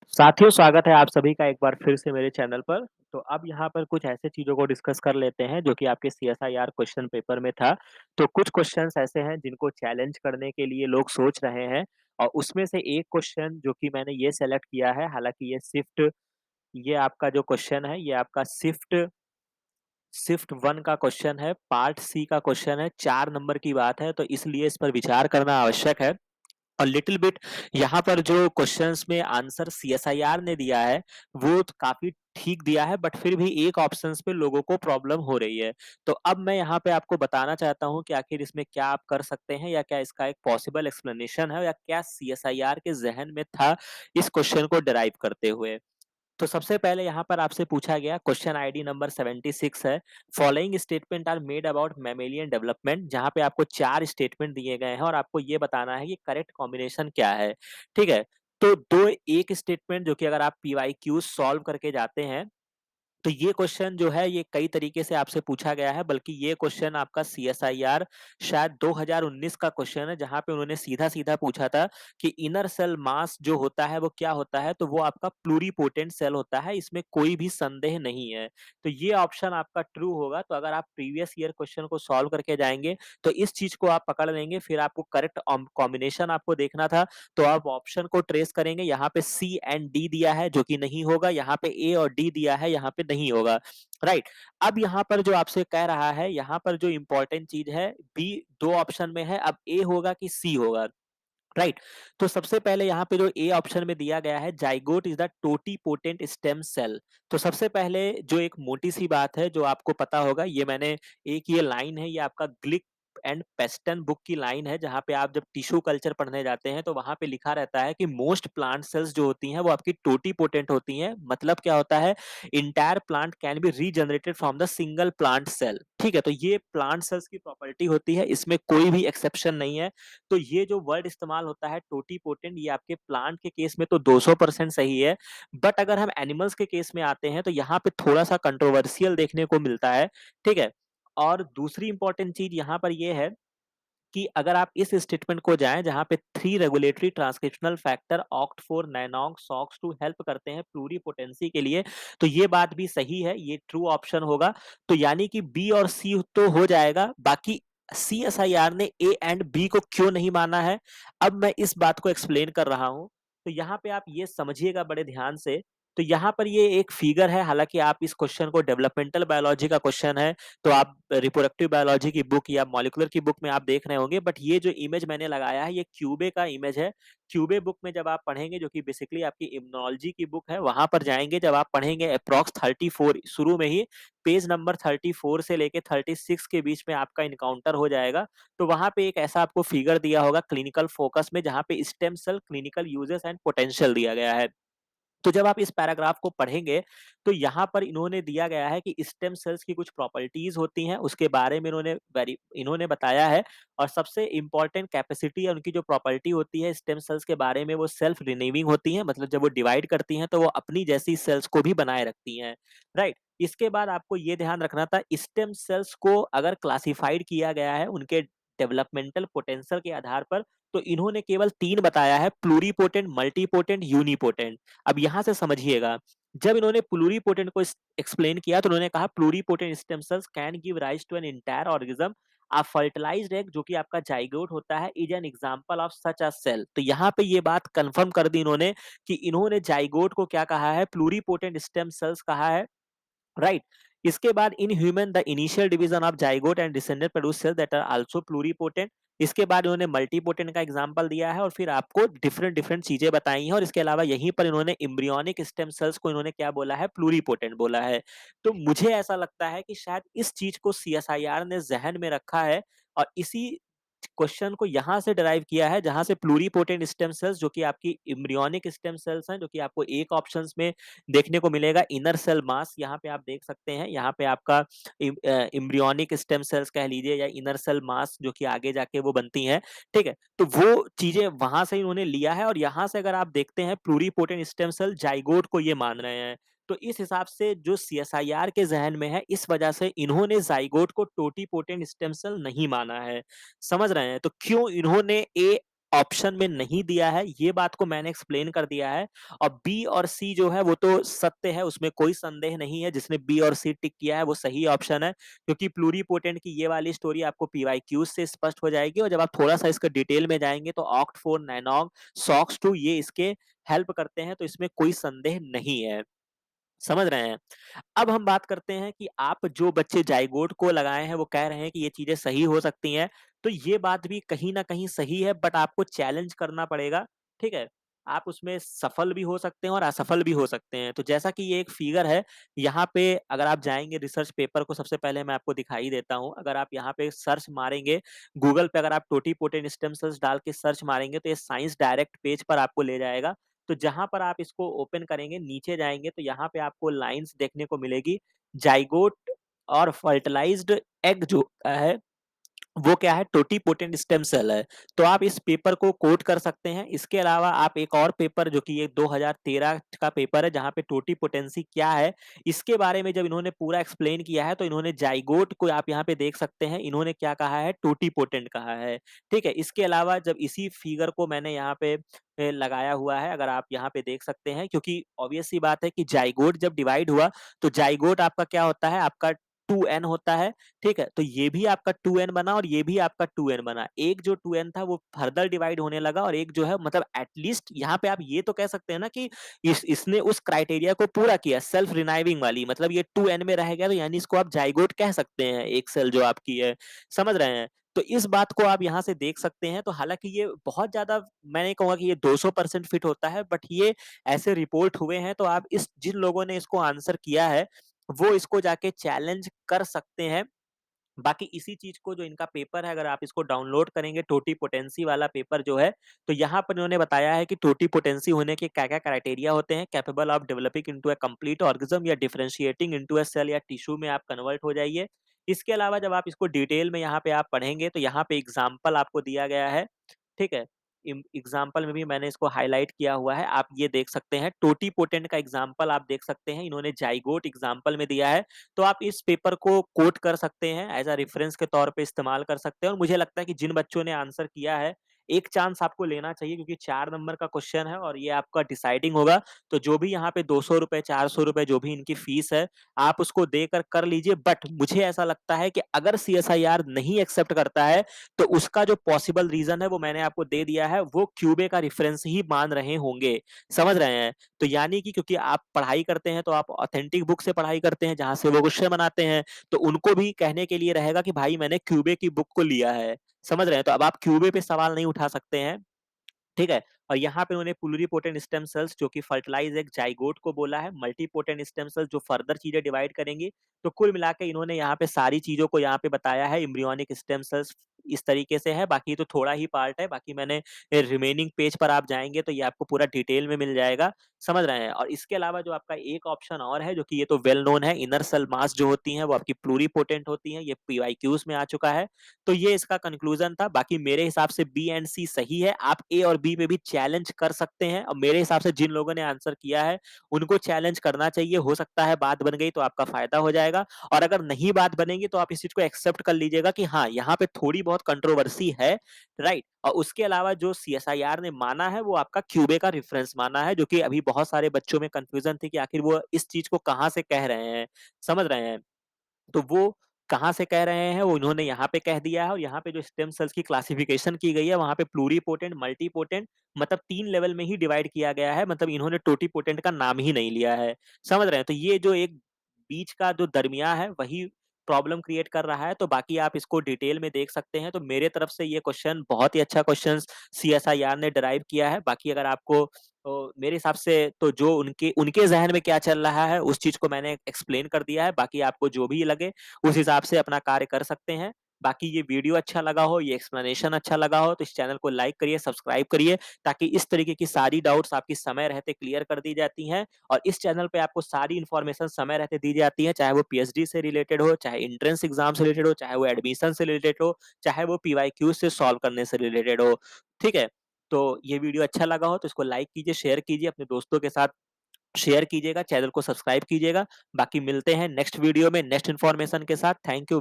साथियों, स्वागत है आप सभी का एक बार फिर से मेरे चैनल पर। तो अब यहाँ पर कुछ ऐसे चीज़ों को डिस्कस कर लेते हैं जो कि आपके सीएसआईआर क्वेश्चन पेपर में था। तो कुछ क्वेश्चन्स ऐसे हैं जिनको चैलेंज करने के लिए लोग सोच रहे हैं और उसमें से एक क्वेश्चन जो कि मैंने ये सेलेक्ट किया है, हालाँकि ये आपका जो क्वेश्चन है, ये आपका शिफ्ट 1 का क्वेश्चन है, पार्ट सी का क्वेश्चन है, 4 नंबर की बात है, तो इसलिए इस पर विचार करना आवश्यक है। और लिटिल बिट यहाँ पर जो क्वेश्चंस में आंसर सीएसआईआर ने दिया है, वो तो काफ़ी ठीक दिया है, बट फिर भी एक ऑप्शंस पे लोगों को प्रॉब्लम हो रही है। तो अब मैं यहाँ पे आपको बताना चाहता हूँ कि आखिर इसमें क्या आप कर सकते हैं या क्या इसका एक पॉसिबल एक्सप्लेनेशन है या क्या सीएसआईआर के ज़हन में था इस क्वेश्चन को डिराइव करते हुए। तो सबसे पहले यहाँ पर आपसे पूछा गया क्वेश्चन आईडी नंबर 76 है। Following statement are made about mammalian development, जहाँ पे आपको 4 स्टेटमेंट दिए गए हैं और आपको ये बताना है कि करेक्ट कॉम्बिनेशन क्या है। ठीक है? तो दो एक स्टेटमेंट जो कि अगर आप पीवाईक्यू सॉल्व करके जाते हैं तो ये क्वेश्चन जो है ये कई तरीके से आपसे पूछा गया है, बल्कि ये क्वेश्चन आपका सीएसआईआर शायद 2019 का क्वेश्चन है, जहाँ पे उन्होंने सीधा-सीधा पूछा था कि इनर सेल मास जो होता है वो क्या होता है? तो वो आपका प्लूरिपोटेंट सेल होता है, इसमें कोई भी संदेह नहीं है। तो ये ऑप्शन आपका ट्रू होगा। तो अगर आप प्रीवियस ईयर क्वेश्चन को सॉल्व करके जाएँगे, तो इस चीज़ को आप पकड़ लेंगे। फिर आपको करेक्ट कॉम्बिनेशन आपको देखना था, तो आप ऑप्शन को ट्रेस करेंगे। यहाँ पे सी एंड डी दिया है जो कि नहीं होगा, यहाँ पे ए और डी दिया है, यहाँ पे नहीं होगा, राइट। अब यहाँ पर जो आपसे कह रहा है, यहाँ पर जो इंपॉर्टेंट चीज है, बी दो ऑप्शन में है, अब ए होगा कि सी होगा, राइट। तो सबसे पहले यहाँ पे जो ए ऑप्शन में दिया गया है, zygote is the totipotent stem cell. तो सबसे पहले जो एक मोटी सी बात है जो आपको पता होगा, ये मैंने एक ये लाइन है, ये आपका ग्लिक एंड पेस्टन बुक की लाइन है, जहाँ पे आप जब टिश्यू कल्चर पढ़ने जाते हैं तो वहां पे लिखा रहता है कि मोस्ट प्लांट सेल्स जो होती हैं वो आपकी टोटीपोटेंट होती हैं। मतलब क्या होता है, entire plant can be regenerated from the single plant cell. ठीक है, तो ये प्लांट सेल्स की प्रॉपर्टी होती है, इसमें कोई भी एक्सेप्शन नहीं है। तो ये जो वर्ड इस्तेमाल होता है टोटीपोटेंट, ये आपके प्लांट के केस में तो 200% सही है, बट अगर हम एनिमल्स के केस में आते हैं तो यहाँ पे थोड़ा सा कंट्रोवर्शियल देखने को मिलता है। ठीक है, और दूसरी इंपॉर्टेंट चीज यहाँ पर ये है कि अगर आप इस स्टेटमेंट को जाएं जहां पे 3 रेगुलेटरी ट्रांसक्रिप्शनल फैक्टर ऑक्ट4 नैनोंग सॉक्स 2 हेल्प करते हैं प्लूरिपोटेंसी के लिए, तो ये बात भी सही है, ये ट्रू ऑप्शन होगा। तो यानी कि बी और सी तो हो जाएगा। बाकी सीएसआईआर ने ए एंड बी को क्यों नहीं माना है, अब मैं इस बात को एक्सप्लेन कर रहा हूं। तो यहाँ पे आप ये समझिएगा बड़े ध्यान से। तो यहाँ पर ये एक फिगर है, हालांकि आप इस क्वेश्चन को डेवलपमेंटल बायोलॉजी का क्वेश्चन है, तो आप रिप्रोडक्टिव बायोलॉजी की बुक या मॉलिक्यूलर की बुक में आप देख रहे होंगे, बट ये जो इमेज मैंने लगाया है ये क्यूबे का इमेज है। क्यूबे बुक में जब आप पढ़ेंगे, जो कि बेसिकली आपकी इम्यूनोलॉजी की बुक है, वहां पर जाएंगे जब आप पढ़ेंगे अप्रॉक्स 34 शुरू में ही, पेज नंबर 34 से लेके 36 के बीच में आपका इनकाउंटर हो जाएगा। तो वहां पे एक ऐसा आपको फिगर दिया होगा क्लिनिकल फोकस में, जहां पे stem cell clinical uses and potential दिया गया है। तो जब आप इस पैराग्राफ को पढ़ेंगे तो यहाँ पर इन्होंने दिया गया है कि स्टेम सेल्स की कुछ प्रॉपर्टीज होती हैं, उसके बारे में इन्होंने बताया है। और सबसे इंपॉर्टेंट कैपेसिटी या उनकी जो प्रॉपर्टी होती है स्टेम सेल्स के बारे में, वो सेल्फ रिन्यूइंग होती हैं। मतलब जब वो डिवाइड करती हैं तो वो अपनी जैसी सेल्स को भी बनाए रखती हैं, राइट। इसके बाद आपको ये ध्यान रखना था, स्टेम सेल्स को अगर क्लासिफाइड किया गया है उनके डेवलपमेंटल पोटेंशियल के आधार पर, तो इन्होंने केवल 3 बताया है, प्लूरीपोटेंट, मल्टीपोटेंट, यूनिपोटेंट। अब यहां से समझिएगा, जब इन्होंने प्लूरीपोटेंट को एक्सप्लेन किया तो उन्होंने कहा pluripotent stem cells can give rise to an entire organism. A fertilized egg जो कि आपका जाइगोट होता है is an example of such a cell. तो यहाँ पे ये बात कंफर्म कर दी इन्होंने कि इन्होंने जाइगोट को क्या कहा है, प्लूरीपोटेंट स्टेम सेल्स कहा है, राइट। इसके बाद in human the initial division of zygote and descendant produce cells that are also pluripotent. इसके बाद इन्होंने मल्टीपोटेंट का एग्जांपल दिया है और फिर आपको डिफरेंट डिफरेंट चीजें बताई हैं। और इसके अलावा यहीं पर इन्होंने एम्ब्रियोनिक स्टेम सेल्स को इन्होंने क्या बोला है, प्लूरिपोटेंट बोला है। तो मुझे ऐसा लगता है कि शायद इस चीज को सीएसआईआर ने जहन में रखा है और इसी क्वेश्चन को यहां से डिराइव किया है, जहां से प्लूरिपोटेंट स्टेम सेल्स जो कि आपकी एम्ब्रियोनिक स्टेम सेल्स हैं, जो कि आपको एक ऑप्शंस में देखने को मिलेगा, इनर सेल मास यहाँ पे आप देख सकते हैं, यहाँ पे आपका एम्ब्रियोनिक स्टेम सेल्स कह लीजिए या इनर सेल मास जो कि आगे जाके वो बनती हैं। ठीक है, तो वो चीजें वहां से इन्होंने लिया है और यहाँ से अगर आप देखते हैं प्लूरिपोटेंट स्टेम सेल जाइगोट को ये मान रहे हैं। तो इस हिसाब से जो सीएसआईआर के जहन में है, इस वजह से इन्होंने जाइगोट को टोटीपोटेंट स्टेम सेल नहीं माना है। समझ रहे हैं? तो क्यों इन्होंने ए ऑप्शन में नहीं दिया है, ये बात को मैंने एक्सप्लेन कर दिया है। और बी और सी जो है वो तो सत्य है, उसमें कोई संदेह नहीं है। जिसने बी और सी टिक किया है वो सही ऑप्शन है, क्योंकि प्लूरीपोटेंट की ये वाली स्टोरी आपको पीवाईक्यूज से स्पष्ट हो जाएगी, और जब आप थोड़ा सा इसका डिटेल में जाएंगे तो ऑक्ट4, नाइनॉग, सॉक्स2 ये इसके हेल्प करते हैं, तो इसमें कोई संदेह नहीं है। समझ रहे हैं? अब हम बात करते हैं कि आप जो बच्चे जाइगोट को लगाए हैं वो कह रहे हैं कि ये चीजें सही हो सकती हैं। तो ये बात भी कहीं ना कहीं सही है, बट आपको चैलेंज करना पड़ेगा। ठीक है? आप उसमें सफल भी हो सकते हैं और असफल भी हो सकते हैं। तो जैसा कि ये एक फिगर है, यहाँ पे अगर आप जाएंगे रिसर्च पेपर को, सबसे पहले मैं आपको दिखाई देता हूँ। अगर आप यहाँ पे सर्च मारेंगे गूगल पे, अगर आप टोटीपोटेंट स्टेम सेल्स डाल के सर्च मारेंगे तो ये साइंस डायरेक्ट पेज पर आपको ले जाएगा। तो जहां पर आप इसको ओपन करेंगे, नीचे जाएंगे तो यहाँ पे आपको लाइंस देखने को मिलेगी। जाइगोट और फर्टिलाइज्ड एग जो है वो क्या है, टोटीपोटेंट स्टेम सेल है। तो आप इस पेपर को कोट कर सकते हैं। इसके अलावा आप एक और पेपर, जो कि ये 2013 का पेपर है, जहां पे टोटीपोटेंसी क्या है इसके बारे में जब इन्होंने पूरा एक्सप्लेन किया है, तो इन्होंने जाइगोट को आप यहाँ पे देख सकते हैं, इन्होंने क्या कहा है, टोटीपोटेंट कहा है। ठीक है? इसके अलावा जब इसी फिगर को मैंने यहाँ पे लगाया हुआ है, अगर आप यहाँ पे देख सकते हैं, क्योंकि ऑब्वियस सी बात है कि जाइगोट जब डिवाइड हुआ तो जाइगोट आपका क्या होता है, आपका 2n होता है। ठीक है? तो ये भी आपका 2n बना और ये भी आपका 2n बना। एक जो 2n था वो फर्दर डिवाइड होने लगा, और एक जो है, मतलब एटलीस्ट यहाँ पे आप ये तो कह सकते हैं ना कि इसने उस क्राइटेरिया को पूरा किया, सेल्फ रिनाइविंग वाली, मतलब ये 2n में रह गया, तो यानी इसको आप जाइगोट कह सकते हैं, एक सेल जो आपकी है। समझ रहे हैं? तो इस बात को आप यहाँ से देख सकते हैं। तो हालांकि ये बहुत ज्यादा, मैं नहीं कहूंगा कि ये 200% फिट होता है, बट ये ऐसे रिपोर्ट हुए हैं। तो आप इस जिन लोगों ने इसको आंसर किया है वो इसको जाके चैलेंज कर सकते हैं। बाकी इसी चीज को, जो इनका पेपर है, अगर आप इसको डाउनलोड करेंगे, टोटी पोटेंसी वाला पेपर जो है, तो यहाँ पर इन्होंने बताया है कि टोटी पोटेंसी होने के क्या क्या क्राइटेरिया होते हैं। Capable of developing into a complete organism, या डिफरेंशिएटिंग इनटू अ सेल या टिश्यू में आप कन्वर्ट हो जाइए। इसके अलावा जब आप इसको डिटेल में यहाँ पे आप पढ़ेंगे तो यहाँ पे एग्जाम्पल आपको दिया गया है। ठीक है? एग्जाम्पल में भी मैंने इसको हाईलाइट किया हुआ है, आप ये देख सकते हैं। टोटी पोटेंट का एग्जाम्पल आप देख सकते हैं, इन्होंने जाइगोट एग्जाम्पल में दिया है। तो आप इस पेपर को कोट कर सकते हैं, एज अ रेफरेंस के तौर पे इस्तेमाल कर सकते हैं। और मुझे लगता है कि जिन बच्चों ने आंसर किया है, एक चांस आपको लेना चाहिए, क्योंकि 4 नंबर का क्वेश्चन है और ये आपका डिसाइडिंग होगा। तो जो भी यहाँ पे 200 रुपए, 400 रुपए जो भी इनकी फीस है, आप उसको देकर कर लीजिए। बट मुझे ऐसा लगता है कि अगर CSIR नहीं एक्सेप्ट करता है, तो उसका जो पॉसिबल रीजन है वो मैंने आपको दे दिया है, वो क्यूबे का रेफरेंस ही मान रहे होंगे। समझ रहे हैं? तो यानी कि क्योंकि आप पढ़ाई करते हैं, तो आप ऑथेंटिक बुक से पढ़ाई करते हैं जहां से वो क्वेश्चन बनाते हैं, तो उनको भी कहने के लिए रहेगा कि भाई मैंने क्यूबे की बुक को लिया है। समझ रहे हैं? तो अब आप क्यूबे पे सवाल नहीं उठा सकते हैं। ठीक है? और यहाँ पे उन्होंने प्लूरीपोटेंट स्टेम सेल्स जो कि फर्टिलाइज एक जाइगोट को बोला है, मल्टीपोटेंट स्टेम सेल्स जो फर्दर चीजें डिवाइड करेंगी। तो कुल मिला के इन्होंने यहाँ पे सारी चीजों को यहाँ पे बताया है। एम्ब्रियोनिक स्टेम सेल्स इस तरीके से है, बाकी तो थोड़ा ही पार्ट है। बाकी मैंने रिमेनिंग पेज पर आप जाएंगे तो ये आपको पूरा डिटेल में मिल जाएगा। समझ रहे हैं? और इसके अलावा जो आपका एक ऑप्शन और है, जो कि ये तो वेल नोन है, इनर सेल मास जो होती है वो आपकी प्लूरीपोटेंट होती है, ये पीवाईक्यूज में आ चुका है। तो ये इसका कंक्लूजन था। बाकी मेरे हिसाब से बी एंड सी सही है, आप ए और बी में भी चैलेंज कर सकते हैं। और मेरे हिसाब से जिन लोगों ने आंसर किया है उनको चैलेंज करना चाहिए, हो सकता है बात बन गई तो आपका फायदा हो जाएगा। और अगर नहीं बात बनेगी तो आप इस चीज को एक्सेप्ट कर लीजिएगा कि हाँ, यहाँ पे थोड़ी बहुत कंट्रोवर्सी है। राइट? और उसके अलावा जो CSIR ने माना है वो आपका क्यूबे का रेफरेंस माना है, जो कि अभी बहुत सारे बच्चों में कंफ्यूजन थी कि आखिर वो इस चीज को कहाँ से कह रहे हैं। समझ रहे हैं? तो वो कहाँ से कह रहे हैं वो इन्होंने यहाँ पे कह दिया है। और यहाँ पे जो स्टेम सेल्स की क्लासिफिकेशन की गई है, वहां पे प्लूरीपोटेंट, मल्टीपोटेंट, मतलब 3 लेवल में ही डिवाइड किया गया है। मतलब इन्होंने टोटीपोटेंट का नाम ही नहीं लिया है। समझ रहे हैं? तो ये जो एक बीच का जो दरमिया है वही प्रॉब्लम क्रिएट कर रहा है। तो बाकी आप इसको डिटेल में देख सकते हैं। तो मेरे तरफ से ये क्वेश्चन बहुत ही अच्छा क्वेश्चन CSIR ने डिराइव किया है। बाकी अगर आपको, तो मेरे हिसाब से तो जो उनके उनके जहन में क्या चल रहा है उस चीज को मैंने एक्सप्लेन कर दिया है। बाकी आपको जो भी लगे उस हिसाब से अपना कार्य कर सकते हैं। बाकी ये वीडियो अच्छा लगा हो, ये एक्सप्लेनेशन अच्छा लगा हो, तो इस चैनल को लाइक करिए, सब्सक्राइब करिए, ताकि इस तरीके की सारी डाउट्स आपकी समय रहते क्लियर कर दी जाती हैं। और इस चैनल पे आपको सारी इन्फॉर्मेशन समय रहते दी जाती है, चाहे वो PhD से रिलेटेड हो, चाहे एंट्रेंस एग्जाम से रिलेटेड हो, चाहे वो एडमिशन से रिलेटेड हो, चाहे वो PYQ से सॉल्व करने से रिलेटेड हो। ठीक है? तो ये वीडियो अच्छा लगा हो तो इसको लाइक कीजिए, शेयर कीजिए, अपने दोस्तों के साथ शेयर कीजिएगा, चैनल को सब्सक्राइब कीजिएगा। बाकी मिलते हैं नेक्स्ट वीडियो में नेक्स्ट इन्फॉर्मेशन के साथ। Thank you.